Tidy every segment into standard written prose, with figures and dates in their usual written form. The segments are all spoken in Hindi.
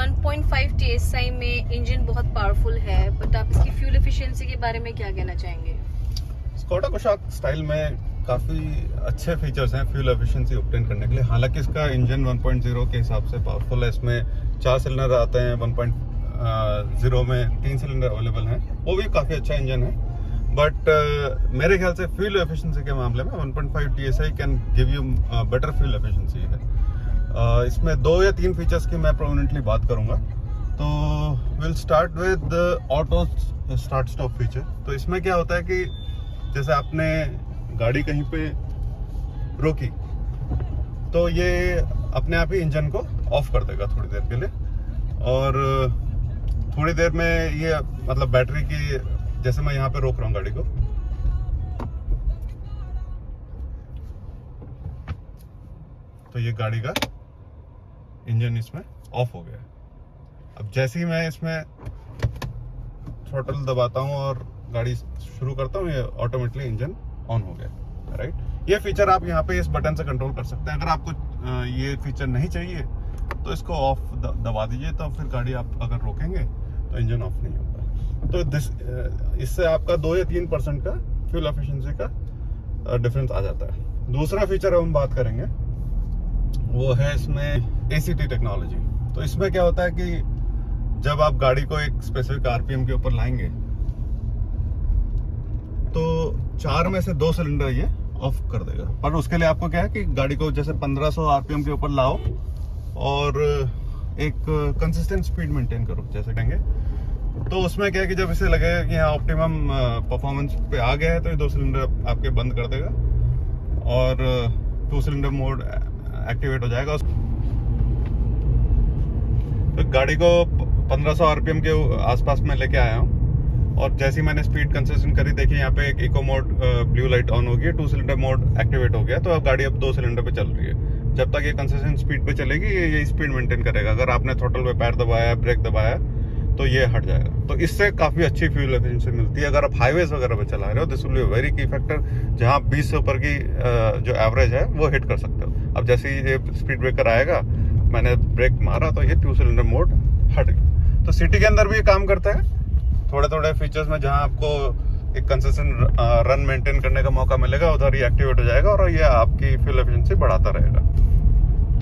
1.5 TSI में इंजन बहुत पावरफुल है, बट आप इसकी फ्यूल एफिशिएंसी के बारे में क्या कहना चाहेंगे? स्कोडा कुशाक स्टाइल में काफ़ी अच्छे फीचर्स हैं फ्यूल एफिशिएंसी ऑब्टेन करने के लिए। हालांकि इसका इंजन 1.0 के हिसाब से पावरफुल है। इसमें 4 सिलेंडर आते हैं, 1.0 में 3 सिलेंडर अवेलेबल हैं, वो भी काफ़ी अच्छा इंजन है। बट मेरे ख्याल से फ्यूल एफिशिएंसी के मामले में 1.5 TSI can give you better fuel efficiency है। इसमें 2 या 3 फीचर्स की मैं प्रोमिनेंटली बात करूंगा। तो will start with auto start stop feature. तो इसमें क्या होता है कि जैसे आपने गाड़ी कहीं पे रोकी तो ये अपने आप ही इंजन को ऑफ कर देगा थोड़ी देर के लिए, और थोड़ी देर में ये मतलब बैटरी की, जैसे मैं यहाँ पे रोक रहा हूँ गाड़ी को, तो ये गाड़ी का इंजन इसमें ऑफ हो गया। अब जैसे ही मैं इसमें थ्रॉटल दबाता हूँ और गाड़ी शुरू करता हूँ, ये ऑटोमेटिकली इंजन ऑन हो गया, राइट। ये फीचर आप यहाँ पे इस बटन से कंट्रोल कर सकते हैं। अगर आपको ये फीचर नहीं चाहिए तो इसको ऑफ दबा दीजिए, तो फिर गाड़ी आप अगर रोकेंगे तो इंजन ऑफ नहीं होगा। तो इससे आपका 2 या 3% का फ्यूल एफिशिएंसी का डिफरेंस आ जाता है। दूसरा फीचर हम बात करेंगे वो है इसमें ACT टेक्नोलॉजी। तो इसमें क्या होता है कि जब आप गाड़ी को एक स्पेसिफिक RPM के ऊपर लाएंगे तो 4 में से 2 सिलेंडर ये ऑफ कर देगा। पर उसके लिए आपको क्या है कि गाड़ी को जैसे 1500 RPM के ऊपर लाओ और एक कंसिस्टेंट स्पीड मेंटेन करो जैसे कहेंगे। तो उसमें क्या है कि जब इसे लगेगा कि यहाँ ऑप्टिमम परफॉर्मेंस पे आ गया है तो ये 2 सिलेंडर आपके बंद कर देगा और 2 सिलेंडर मोड एक्टिवेट हो जाएगा। तो गाड़ी को 1500 RPM के आसपास में लेके आया हूँ और जैसे ही मैंने स्पीड कंसेशन करी, देखिए यहाँ पे एक eco mode blue light on हो गई, 2 सिलेंडर मोड एक्टिवेट हो गया। तो अब गाड़ी अब 2 सिलेंडर पे चल रही है। जब तक ये कंसेशन स्पीड पे चलेगी ये स्पीड मेंटेन करेगा। अगर आपने थ्रॉटल पे पैर दबाया, ब्रेक दबाया तो ये हट जाएगा। तो इससे काफ़ी अच्छी फ्यूल एफिशिएंसी मिलती है। अगर आप हाईवेज वगैरह पे चला रहे हो, दिस विल बी वेरी की फैक्टर, जहाँ 20 से ऊपर की जो एवरेज है वो हिट कर सकते हो। अब जैसे ही ये स्पीड ब्रेकर आएगा, मैंने ब्रेक मारा तो ये 2 सिलेंडर मोड हट गया। तो सिटी के अंदर भी ये काम करता है थोड़े थोड़े फीचर्स में, जहाँ आपको एक कंसिस्टेंट रन मेंटेन करने का मौका मिलेगा, उधर ये एक्टिवेट हो जाएगा और ये आपकी फ्यूल एफिशिएंसी बढ़ाता रहेगा।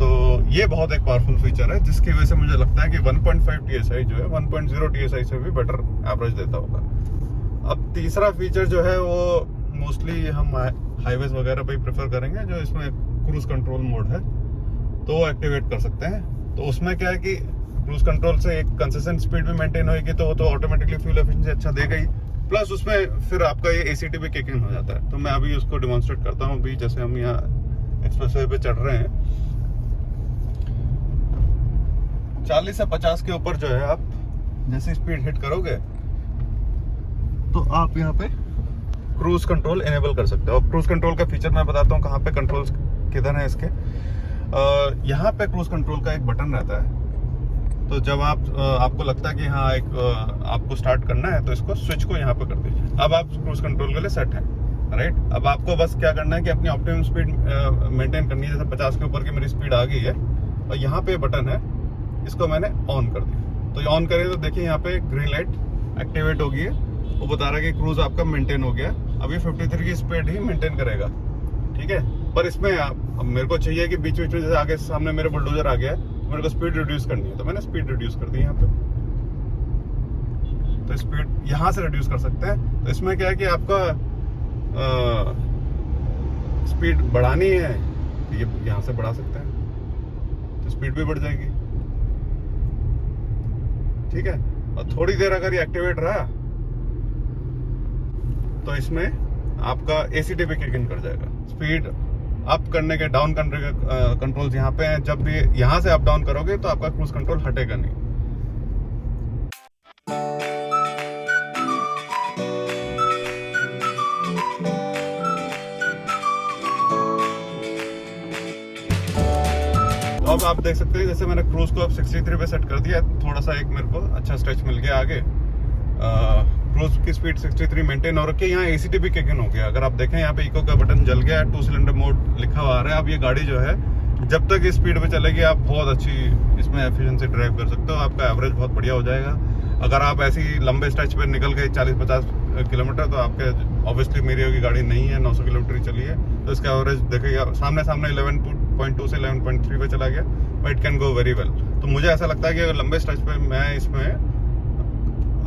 तो ये बहुत एक पावरफुल फीचर है, जिसकी वजह से मुझे लगता है कि 1.5 TSI जो है 1.0 TSI से भी बेटर एवरेज देता होगा। अब तीसरा फीचर जो है वो मोस्टली हम हाईवेज वगैरह पे ही प्रेफर करेंगे, जो इसमें क्रूज कंट्रोल मोड है तो वो एक्टिवेट कर सकते हैं। तो उसमें क्या है कि क्रूज कंट्रोल से एक कंसिस्टेंट स्पीड भी मेंटेन होगी, तो वो तो ऑटोमेटिकली फ्यूल एफिशिएंसी अच्छा देगा ही, प्लस उसमें फिर आपका ये ACT भी किक इन हो जाता है। तो मैं अभी उसको डिमॉन्स्ट्रेट करता हूँ। अभी जैसे हम यहाँ एक्सप्रेसवे पे चढ़ रहे हैं, 40 से 50 के ऊपर जो है आप जैसे स्पीड हिट करोगे तो आप यहाँ पे क्रूज कंट्रोल इनेबल कर सकते हो। अब क्रूज कंट्रोल का फीचर मैं बताता हूँ कहाँ पे कंट्रोल्स किधर है इसके। यहाँ पे क्रूज कंट्रोल का एक बटन रहता है। तो जब आपको लगता है कि हाँ एक आपको स्टार्ट करना है तो इसको स्विच को यहाँ पे कर दीजिए। अब आप क्रूज कंट्रोल के लिए सेट है, राइट। अब आपको बस क्या करना है कि अपनी ऑप्टिमम स्पीड मेंटेन करनी है। जैसे 50 के ऊपर की मेरी स्पीड आ गई है और यहाँ पे बटन है, इसको मैंने ऑन कर दिया। तो ये ऑन करें तो देखिए यहाँ पे ग्रीन लाइट एक्टिवेट हो गई है, वो बता रहा है कि क्रूज आपका मेंटेन हो गया। अभी 53 की स्पीड ही मेंटेन करेगा, ठीक है। पर इसमें अब मेरे को चाहिए कि बीच बीच में जैसे आगे सामने मेरे बुलडोजर आ गया है, मेरे को स्पीड रिड्यूस करनी है, तो मैंने स्पीड रिड्यूस कर दी यहाँ पे। तो स्पीड यहाँ से रिड्यूस कर सकते हैं। तो इसमें क्या है कि आपका स्पीड बढ़ानी है तो ये यहाँ से बढ़ा सकते हैं, तो स्पीड भी बढ़ जाएगी, ठीक है। और थोड़ी देर अगर ये एक्टिवेट रहा तो इसमें आपका ACT भी किक इन कर जाएगा। स्पीड अप करने के, डाउन करने के कंट्रोल्स यहाँ पे हैं। जब भी यहाँ से अप डाउन करोगे तो आपका क्रूज कंट्रोल हटेगा नहीं। तो अब आप देख सकते हैं जैसे मैंने क्रूज को अब 63 पे सेट कर दिया, थोड़ा सा एक मेरे को अच्छा स्ट्रेच मिल गया आगे। क्रूज की स्पीड 63 मेंटेन हो रखी है। यहाँ ACT भी किक इन हो गया। अगर आप देखें यहाँ पे इको का बटन जल गया है, 2 सिलेंडर मोड लिखा हुआ आ रहा है। अब ये गाड़ी जो है जब तक इस स्पीड पे चलेगी आप बहुत अच्छी में एफिशिएंसी ड्राइव कर सकते हो, आपका एवरेज बहुत बढ़िया हो जाएगा। अगर आप ऐसी लंबे स्ट्रेच पर निकल गए 40-50 किलोमीटर, तो आपके ऑब्वियसली मेरी की गाड़ी नहीं है, 900 किलोमीटर ही चली है, तो इसका एवरेज देखिएगा सामने 11.2 से 11.3 पे चला गया, but it can go very well. तो मुझे ऐसा लगता है कि अगर लंबे स्ट्रेच पे मैं इसमें,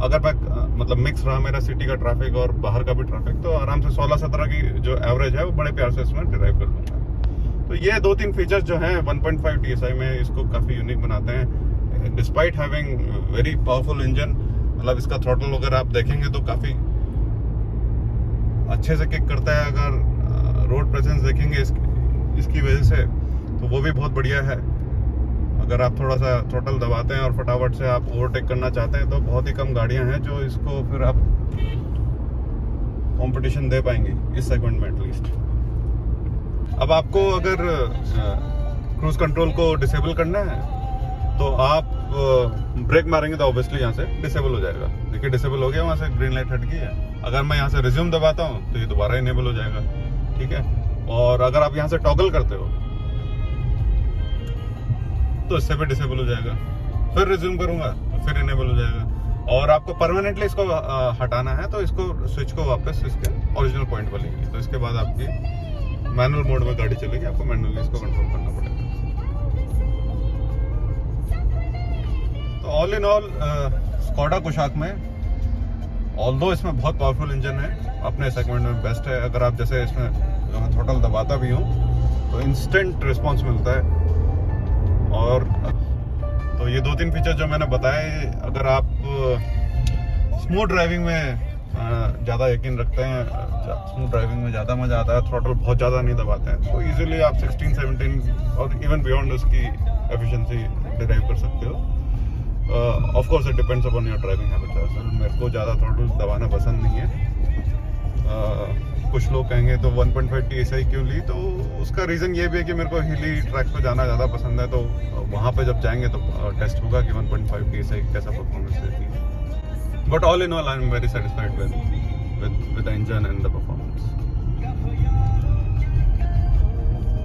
अगर मैं मतलब मिक्स रहा मेरा सिटी का ट्रैफिक और बाहर का भी ट्रैफिक, तो आराम से 16-17 की जो एवरेज है वो बड़े प्यार से इसमें ड्राइव कर लूँगा। तो ये 2-3 फीचर्स जो हैं 1.5 TSI में इसको काफ़ी यूनिक बनाते हैं, despite having very powerful engine. मतलब इसका थ्रॉटल वगैरह आप देखेंगे तो काफ़ी अच्छे से किक करता है। अगर रोड प्रेजेंस देखेंगे इसकी वजह से, तो वो भी बहुत बढ़िया है। अगर आप थोड़ा सा थ्रॉटल दबाते हैं और फटाफट से आप ओवरटेक करना चाहते हैं, तो बहुत ही कम गाड़ियां हैं जो इसको फिर आप कंपटीशन दे पाएंगी इस सेगमेंट में एटलीस्ट। अब आपको अगर क्रूज कंट्रोल को डिसेबल करना है, तो आप ब्रेक मारेंगे तो ऑब्वियसली यहाँ से डिसेबल हो जाएगा। देखिए डिसेबल हो गया, वहाँ से ग्रीन लाइट हट गई है। अगर मैं यहाँ से रिज्यूम दबाता हूँ तो ये दोबारा इनेबल हो जाएगा, ठीक है। और अगर आप यहाँ से टॉगल करते हो तो इससे भी डिसेबल हो जाएगा, फिर रिज्यूम करूंगा तो फिर इनेबल हो जाएगा। और आपको परमानेंटली इसको हटाना है तो इसको स्विच को वापस इसके ओरिजिनल पॉइंट पर लेंगे, तो इसके बाद आपकी मैनुअल मोड में गाड़ी चलेगी, आपको मैनुअली इसको कंट्रोल करना पड़ेगा। तो all in all Skoda Kushaq में, ऑल्दो इसमें बहुत पावरफुल इंजन है, अपने सेगमेंट में बेस्ट है। अगर आप जैसे इसमें थ्रॉटल दबाता भी हूँ तो इंस्टेंट रिस्पॉन्स मिलता है। और तो ये 2-3 फीचर जो मैंने बताए, अगर आप स्मूथ ड्राइविंग में ज़्यादा यकीन रखते हैं, स्मूथ ड्राइविंग में ज़्यादा मज़ा आता है, थ्रॉटल बहुत ज़्यादा नहीं दबाते हैं, तो इजीली आप 16-17 और इवन बियॉन्ड उसकी एफिशिएंसी डिराइव कर सकते हो। Of course it depends upon your driving habits as well. मेरे को ज़्यादा थ्रॉटल दबाना पसंद नहीं है। कुछ लोग कहेंगे तो 1.5 TSI क्यों ली, तो उसका रीज़न ये भी है कि मेरे को हिली ट्रैक पे जाना ज़्यादा पसंद है, तो वहाँ पे जब जाएंगे तो टेस्ट होगा कि 1.5 TSI कैसा परफॉर्मेंस देती है। But all in all I am very satisfied with the engine and the performance.